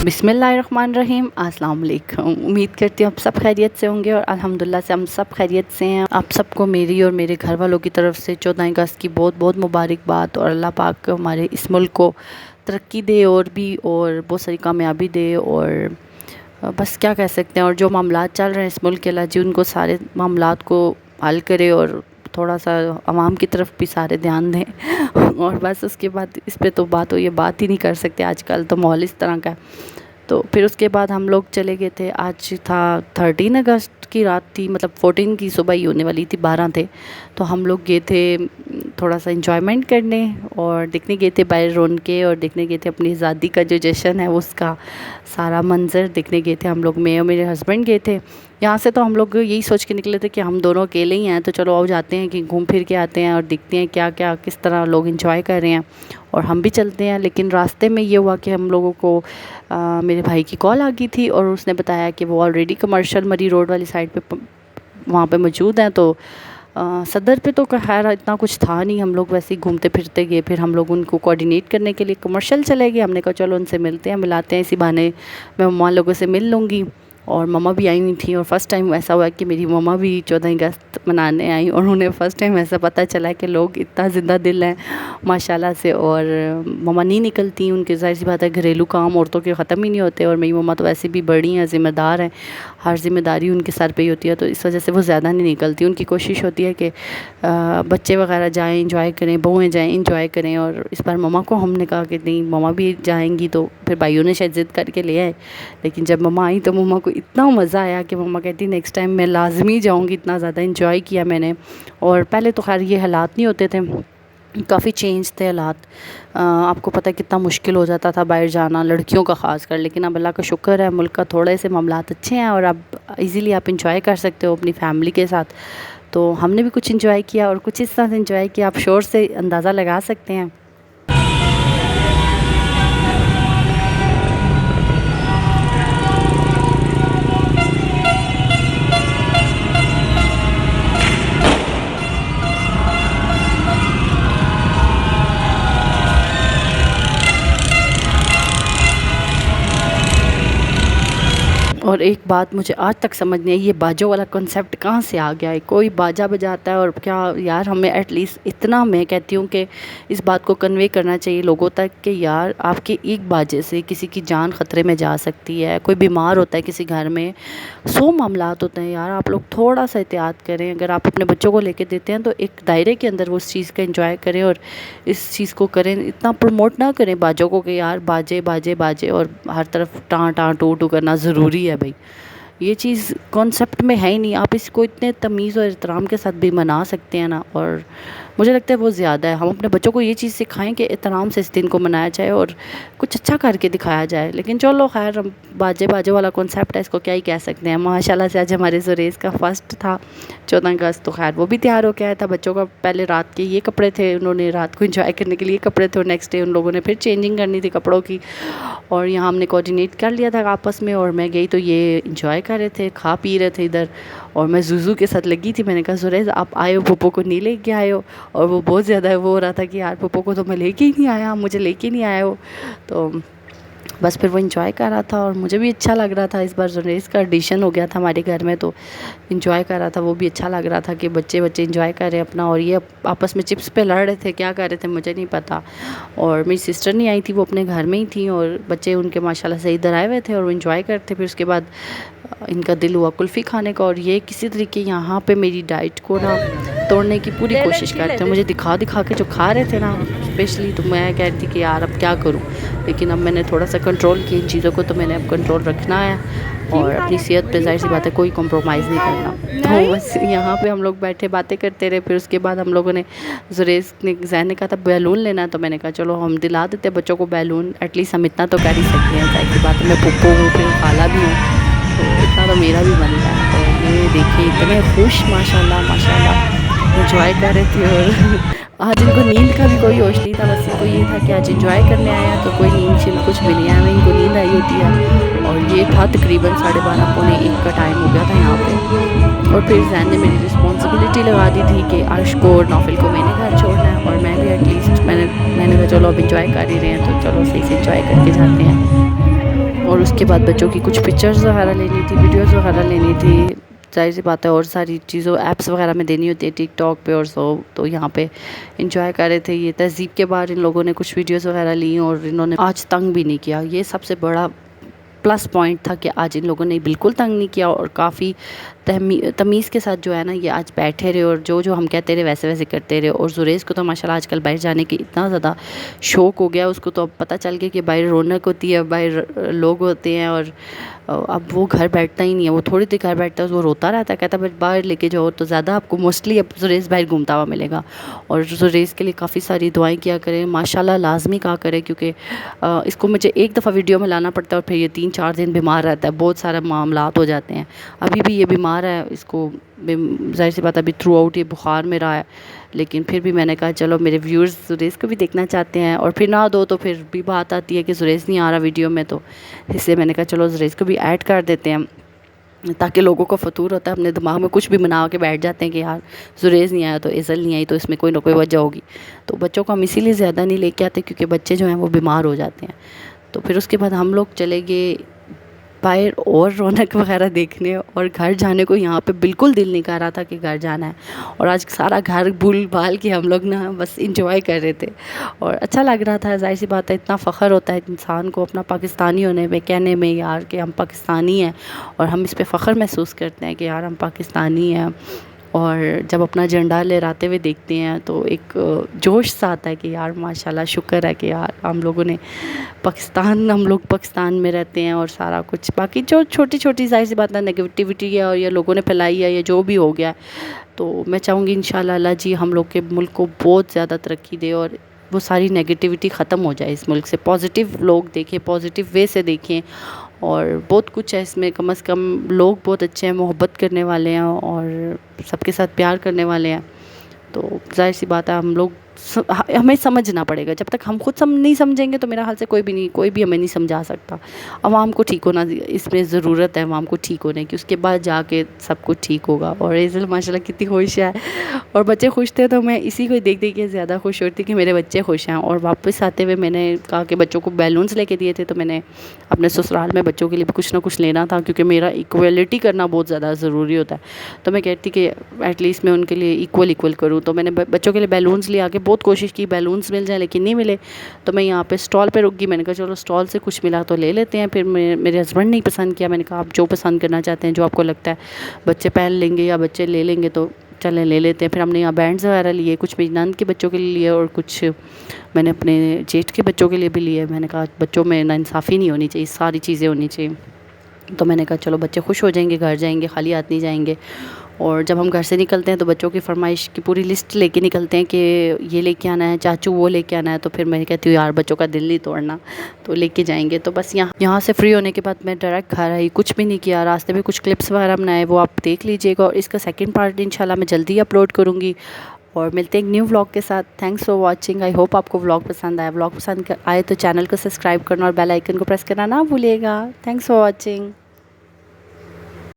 बिस्मिल्लाहिर्रहमानिर्रहीम, अस्सलाम वालेकुम। उम्मीद करती हूँ आप सब खैरियत से होंगे और अल्हम्दुलिल्लाह से हम सब खैरियत से हैं। आप सबको मेरी और मेरे घर वालों की तरफ से 14 अगस्त की बहुत बहुत मुबारकबाद और अल्लाह पाक हमारे इस मुल्क को तरक्की दे और बहुत सारी कामयाबी दे। और बस क्या कह सकते हैं, और जो मामलात चल रहे हैं इस मुल्क के अल्लाह जी उनको सारे मामलात को हल करे और थोड़ा सा आवाम की तरफ भी सारे ध्यान दें। और बस उसके बाद इस पे तो बात हो, ये बात ही नहीं कर सकते, आजकल तो माहौल इस तरह का है। तो फिर उसके बाद हम लोग चले गए थे, आज था 13 अगस्त की रात थी, मतलब 14 की सुबह ही होने वाली थी, 12 थे। तो हम लोग गए थे थोड़ा सा इंजॉयमेंट करने और देखने गए थे बाहर रौनके, और देखने गए थे अपनी आज़ादी का जो जश्न है उसका सारा मंज़र देखने गए थे हम लोग। मैं और मेरे हस्बैंड गए थे। यहाँ से तो हम लोग यही सोच के निकले थे कि हम दोनों अकेले ही हैं, तो चलो आओ जाते हैं कि घूम फिर के आते हैं और देखते हैं क्या क्या किस तरह लोग इंजॉय कर रहे हैं और हम भी चलते हैं। लेकिन रास्ते में ये हुआ कि हम लोगों को मेरे भाई की कॉल आ गई थी और उसने बताया कि वो ऑलरेडी कमर्शियल मरी रोड वाली साइड पे वहाँ पे मौजूद हैं। तो सदर पे तो खैर इतना कुछ था नहीं, हम लोग वैसे ही घूमते फिरते गए। फिर हम लोग उनको कोऑर्डिनेट करने के लिए कमर्शियल चले गए। हमने कहा चलो उनसे मिलते हैं, मिलाते हैं, इसी बहाने मैं मम्मा लोगों से मिल लूँगी। और मम्मा भी आई हुई थी और फ़र्स्ट टाइम ऐसा हुआ कि मेरी मम्मा भी 14 अगस्त मनाने आई और उन्हें फ़र्स्ट टाइम ऐसा पता चला कि लोग इतना ज़िंदा दिल हैं माशाल्लाह से। और मम्मा नहीं निकलती, उनके ज़ाहिर सी बात है घरेलू काम औरतों के ख़त्म ही नहीं होते, और मेरी मम्मा तो वैसे भी बड़ी हैं, ज़िम्मेदार हैं, हर ज़िम्मेदारी उनके सर पे ही होती है, तो इस वजह से वो ज़्यादा नहीं निकलती। उनकी कोशिश होती है कि बच्चे वगैरह जाएँ इंजॉय करें, बहुएँ जाएँ इंजॉय करें। और इस बार मम्मा को हमने कहा कि नहीं मम्मा भी जाएंगी, तो फिर भाइयों ने शायद ज़िद करके ले आए। लेकिन जब मम्मा आई तो मम्मा को इतना मज़ा आया कि मम्मा कहती नेक्स्ट टाइम मैं लाजमी जाऊँगी, इतना ज़्यादा इंजॉय किया मैंने। और पहले तो खैर ये हालात नहीं होते थे, काफ़ी चेंज थे हालात। आपको पता है कितना मुश्किल हो जाता था बाहर जाना लड़कियों का ख़ास कर, लेकिन अब अल्लाह का शुक्र है मुल्क का थोड़े से मामलात अच्छे हैं और अब इजीली आप इंजॉय कर सकते हो अपनी फैमिली के साथ। तो हमने भी कुछ इंजॉय किया और कुछ इस तरह से इंजॉय किया आप शोर से अंदाज़ा लगा सकते हैं। और एक बात मुझे आज तक समझ नहीं आई, ये बाजों वाला कॉन्सेप्ट कहाँ से आ गया है। कोई बाजा बजाता है और क्या यार, हमें एटलीस्ट इतना मैं कहती हूँ कि इस बात को कन्वे करना चाहिए लोगों तक कि यार आपके एक बाजे से किसी की जान ख़तरे में जा सकती है, कोई बीमार होता है किसी घर में, 100 मामलात होते हैं यार। आप लोग थोड़ा सा एहतियात करें। अगर आप अपने बच्चों को लेके देते हैं तो एक दायरे के अंदर वो उस चीज़ का एंजॉय करें और इस चीज़ को करें, इतना प्रमोट ना करें बाजों को कि यार बाजे बाजे बाजे और हर तरफ टाँ टाँ टू टू करना ज़रूरी है। भाई ये चीज़ कॉन्सेप्ट में है ही नहीं। आप इसको इतने तमीज़ और एहतराम के साथ भी मना सकते हैं ना, और मुझे लगता है वो ज़्यादा है। हम अपने बच्चों को ये चीज़ सिखाएं कि एहतराम से इस दिन को मनाया जाए और कुछ अच्छा करके दिखाया जाए। लेकिन चलो खैर, हम बाजे बाजे वाला कॉन्सेप्ट है, इसको क्या ही कह सकते हैं। माशाल्लाह से आज हमारे जुरेज़ का फ़र्स्ट था 14 अगस्त, तो खैर वो भी तैयार होकर आया था। बच्चों का पहले रात के ये कपड़े थे, उन्होंने रात को इंजॉय करने के लिए कपड़े थे, और नेक्स्ट डे उन लोगों ने फिर चेंजिंग करनी थी कपड़ों की। और यहाँ हमने कोऑर्डिनेट कर लिया था आपस में, और मैं गई तो ये इंजॉय कर रहे थे, खा पी रहे थे इधर, और मैं जुजू के साथ लगी थी। मैंने कहा जुरैज़ आप आए हो, पप्पो को नहीं लेके आए हो। और वो बहुत ज़्यादा वो हो रहा था कि यार पप्पो को तो मैं लेके ही नहीं आया, मुझे लेके नहीं आए हो। तो बस फिर वो इंजॉय कर रहा था और मुझे भी अच्छा लग रहा था। इस बार जुरैज़ का एडिशन हो गया था हमारे घर में, तो इंजॉय कर रहा था, वो भी अच्छा लग रहा था कि बच्चे बच्चे इंजॉय कर रहे हैं अपना। और ये आपस में चिप्स पे लड़ रहे थे, क्या कर रहे थे मुझे नहीं पता। और मेरी सिस्टर नहीं आई थी, वो अपने घर में ही थी, और बच्चे उनके माशाल्लाह से इधर आए हुए थे और वो इंजॉय करते। फिर उसके बाद इनका दिल हुआ कुल्फ़ी खाने का, और ये किसी तरीके यहाँ पे मेरी डाइट को ना तोड़ने की पूरी कोशिश करते हैं। मुझे दिखा दिखा के जो खा रहे थे ना स्पेशली, तो मैं कह रही थी कि यार अब क्या करूँ। लेकिन अब मैंने थोड़ा सा कंट्रोल किया इन चीज़ों को, तो मैंने अब कंट्रोल रखना है और अपनी सेहत पे ज़ाहिर सी बात है कोई कॉम्प्रोमाइज़ नहीं करना। तो बस यहाँ पे हम लोग बैठे बातें करते रहे। फिर उसके बाद हम लोगों ने जुरैज़ ने जहन ने कहा था बैलून लेना है, तो मैंने कहा चलो हम दिला देते हैं बच्चों को बैलून, एटलीस्ट हम इतना तो कर ही सकते हैं। ज़ाहिर सी बात है मैं पुप्पो हूँ, फिर खाला भी हूँ, तो इतना तो मेरा भी बनता है। तो ये देखिए इतने खुश माशाल्लाह माशाल्लाह इंजॉय कर रहे थे। और आज इनको नींद का भी कोई होश नहीं था, बस इनको ये था कि आज इंजॉय करने आया हैं, तो कोई नींद शींद कुछ भी नहीं आया, इनको नींद आई होती है। और ये था तकरीबन 12:30 पौने 1 का टाइम हो गया था यहाँ पे। और फिर जैन ने मेरी रिस्पॉन्सिबिलिटी लगा दी थी कि अर्श को और नौफिल को मैंने घर छोड़ना है, और मैं भी एटलीस्ट मैंने कहा चलो अब इंजॉय कर ही रहे हैं तो चलो सही से इंजॉय करके जाते हैं। और उसके बाद बच्चों की कुछ पिक्चर्स वगैरह लेनी थी, वीडियोस वगैरह लेनी थी, ज़ाहिर सी बात है, और सारी चीज़ों ऐप्स वगैरह में देनी होती है टिकटॉक पे और सो। तो यहाँ पे इंजॉय कर रहे थे। ये तहज़ीब के बाद इन लोगों ने कुछ वीडियोस वगैरह ली और इन्होंने आज तंग भी नहीं किया। ये सबसे बड़ा प्लस पॉइंट था कि आज इन लोगों ने बिल्कुल तंग नहीं किया और काफ़ी तमीज़ के साथ जो है ना ये आज बैठे रहे और जो जो हम कहते रहे वैसे वैसे करते रहे। और जुरेज़ को तो माशाल्लाह आजकल बाहर जाने की इतना ज़्यादा शौक़ हो गया, उसको तो अब पता चल गया कि बाहर रौनक होती है, बाहर लोग होते हैं। और अब वो घर बैठता ही नहीं है, वो थोड़ी देर घर बैठता है वो रोता रहता है, कहता है बाहर लेके जाओ। तो ज़्यादा आपको मोस्टली अब जुरेज़ बाहर घूमता हुआ मिलेगा। और जुरेज़ के लिए काफ़ी सारी दुआएं किया करें, माशाल्लाह लाजमी कहा करें, क्योंकि इसको मुझे एक दफ़ा वीडियो में लाना पड़ता है और फिर ये 3-4 दिन बीमार रहता है, बहुत सारे मामलात हो जाते हैं। अभी भी ये बीमार है, इसको ज़ाहिर सी बात अभी थ्रू आउट ये बुखार में रहा है। लेकिन फिर भी मैंने कहा चलो मेरे व्यूअर्स जुरेज़ को भी देखना चाहते हैं, और फिर ना दो तो फिर भी बात आती है कि जुरेज़ नहीं आ रहा वीडियो में, तो इसलिए मैंने कहा चलो जुरेज़ को भी ऐड कर देते हैं, ताकि लोगों को फतूर होता है, अपने दिमाग में कुछ भी बना के बैठ जाते हैं कि यार जुरेज़ नहीं आया तो इज़ल नहीं आई, तो इसमें कोई ना कोई वजह होगी। तो बच्चों को हम इसीलिए ज़्यादा नहीं लेके आते क्योंकि बच्चे जो हैं वो बीमार हो जाते हैं। तो फिर उसके बाद हम लोग चले गए बाहर और रौनक वगैरह देखने, और घर जाने को यहाँ पे बिल्कुल दिल नहीं कर रहा था कि घर जाना है। और आज सारा घर भूल भाल के हम लोग ना बस इंजॉय कर रहे थे और अच्छा लग रहा था। ज़ाहिर सी बात है, इतना फ़ख्र होता है इंसान को अपना पाकिस्तानी होने में, कहने में यार कि हम पाकिस्तानी हैं, और हम इस पे फ़ख्र महसूस करते हैं कि यार हम पाकिस्तानी हैं। और जब अपना झंडा लहराते हुए देखते हैं तो एक जोश सा आता है कि यार माशाल्लाह शुक्र है कि यार हम लोग पाकिस्तान में रहते हैं। और सारा कुछ बाकी जो छोटी छोटी ज़ाहिर सी बात है नेगेटिविटी है और ये लोगों ने फैलाई है, ये जो भी हो गया, तो मैं चाहूँगी इंशाल्लाह अल्लाह जी हम लोग के मुल्क को बहुत ज़्यादा तरक्की दे और वो सारी नेगेटिविटी ख़त्म हो जाए इस मुल्क से। पॉजिटिव लोग देखें, पॉजिटिव वे से देखें, और बहुत कुछ है इसमें। कम से कम लोग बहुत अच्छे हैं, मोहब्बत करने वाले हैं और सबके साथ प्यार करने वाले हैं। तो ज़ाहिर सी बात है हम लोग हमें समझना पड़ेगा। जब तक हम खुद नहीं समझेंगे तो मेरा हाल से कोई भी हमें नहीं समझा सकता। आवाम को ठीक होना इसमें ज़रूरत है, आवाम को ठीक होने की, उसके बाद जाके सब कुछ ठीक होगा। और इज़ल माशाल्लाह कितनी खुश है और बच्चे खुश थे, तो मैं इसी को देख के ज़्यादा खुश होती कि मेरे बच्चे खुश हैं। और वापस आते हुए मैंने कहा कि बच्चों को बैलून्स लेके दिए थे, तो मैंने अपने ससुराल में बच्चों के लिए भी कुछ ना कुछ लेना था, क्योंकि मेरा इक्वलिटी करना बहुत ज़्यादा ज़रूरी होता है। तो मैं कहती कि एटलीस्ट मैं उनके लिए इक्वल करूँ। तो मैंने बच्चों के लिए बैलून्स ले आके बहुत कोशिश की बैलून्स मिल जाए, लेकिन नहीं मिले। तो मैं यहाँ पे स्टॉल पे रुक गई। मैंने कहा चलो स्टॉल से कुछ मिला तो ले लेते हैं। फिर मेरे हस्बैंड ने पसंद किया। मैंने कहा आप जो पसंद करना चाहते हैं, जो आपको लगता है बच्चे पहन लेंगे या बच्चे ले लेंगे, तो चलें ले लेते हैं। फिर हमने यहाँ बैंड्स वगैरह लिए, कुछ मेरी नंद के बच्चों के लिए लिए और कुछ मैंने अपने जेठ के बच्चों के लिए भी लिए। मैंने कहा बच्चों में नाइंसाफ़ी नहीं होनी चाहिए, सारी चीज़ें होनी चाहिए। तो मैंने कहा चलो बच्चे खुश हो जाएंगे, घर जाएंगे, खाली हाथ नहीं जाएंगे। और जब हम घर से निकलते हैं तो बच्चों की फरमाइश की पूरी लिस्ट लेके निकलते हैं कि ये लेके आना है चाचू, वो लेके आना है। तो फिर मैं कहती हूँ यार बच्चों का दिल नहीं तोड़ना, तो लेके जाएंगे। तो बस यहाँ से फ्री होने के बाद मैं डायरेक्ट घर आई, कुछ भी नहीं किया। रास्ते में कुछ क्लिप्स वगैरह बनाए, वो आप देख लीजिएगा। और इसका सेकंड पार्ट इंशाल्लाह मैं जल्दी अपलोड करूँगी। और मिलते हैं एक न्यू व्लॉग के साथ। Thanks for watching. I hope आपको व्लॉग पसंद आया। व्लॉग पसंद आए तो चैनल को सब्सक्राइब करना और बेल आइकन को प्रेस करना ना भूलिएगा। Thanks for watching.